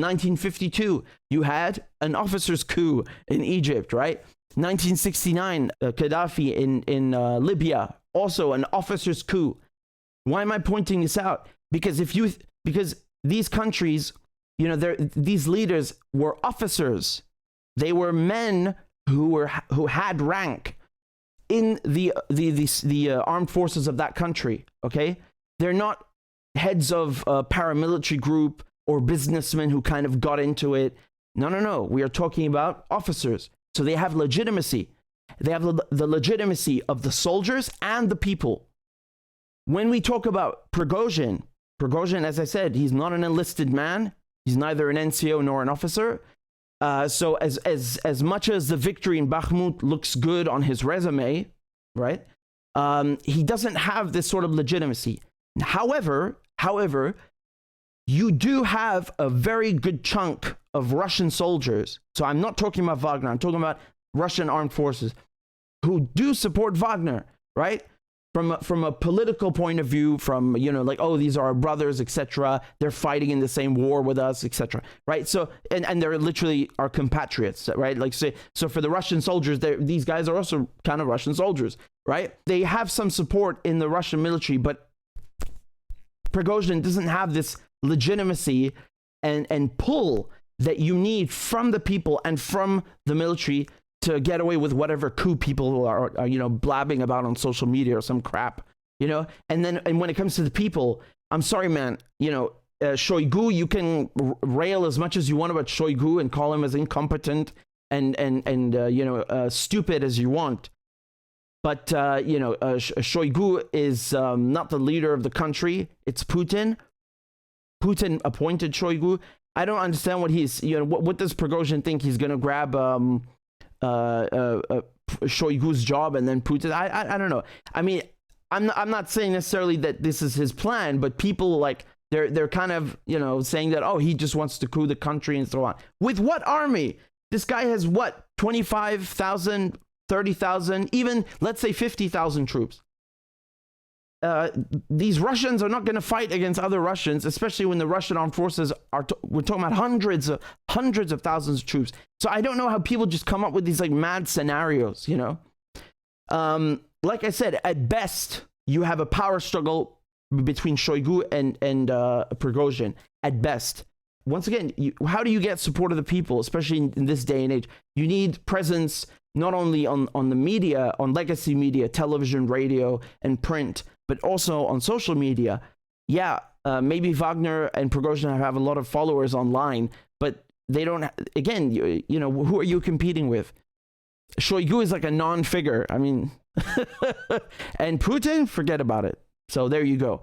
1952, you had an officers' coup in Egypt, right? 1969, Gaddafi in Libya, also an officers' coup. Why am I pointing this out? Because because these countries, you know, these leaders were officers. They were men who had rank in the armed forces of that country. Okay, they're not heads of a paramilitary group or businessmen who kind of got into it. No. We are talking about officers. So they have legitimacy. They have the legitimacy of the soldiers and the people. When we talk about Prigozhin, as I said, he's not an enlisted man. He's neither an NCO nor an officer. So as much as the victory in Bakhmut looks good on his resume, right? He doesn't have this sort of legitimacy. However, you do have a very good chunk of Russian soldiers. So I'm not talking about Wagner. I'm talking about Russian armed forces who do support Wagner, right? From a political point of view, from, you know, like, oh, these are our brothers, etc. They're fighting in the same war with us, etc. Right? So and they're literally our compatriots, right? Like, say, so for the Russian soldiers, these guys are also kind of Russian soldiers, right? They have some support in the Russian military, but Prigozhin doesn't have this legitimacy and pull that you need from the people and from the military to get away with whatever coup people are you know, blabbing about on social media or some crap, you know. And when it comes to the people, I'm sorry, man, you know, Shoigu, you can rail as much as you want about Shoigu and call him as incompetent and you know, stupid as you want. But, you know, Shoigu is not the leader of the country. It's Putin. Putin appointed Shoigu. I don't understand what he's, you know, what does Prigozhin think? He's going to grab Shoigu's job and then Putin? I don't know. I mean, I'm not saying necessarily that this is his plan, but people, like, they're kind of, you know, saying that, oh, he just wants to coup the country and so on. With what army? This guy has what, 25,000, 30,000, even let's say 50,000 troops. These Russians are not going to fight against other Russians, especially when the Russian armed forces are, we're talking about hundreds of thousands of troops. So I don't know how people just come up with these like mad scenarios, you know? Like I said, at best, you have a power struggle between Shoigu and Prigozhin, at best. Once again, how do you get support of the people, especially in this day and age? You need presence not only on the media, on legacy media, television, radio, and print, but also on social media. Yeah, maybe Wagner and Prigozhin have a lot of followers online, but they don't, again, you know, who are you competing with? Shoigu is like a non-figure. I mean, and Putin, forget about it. So there you go.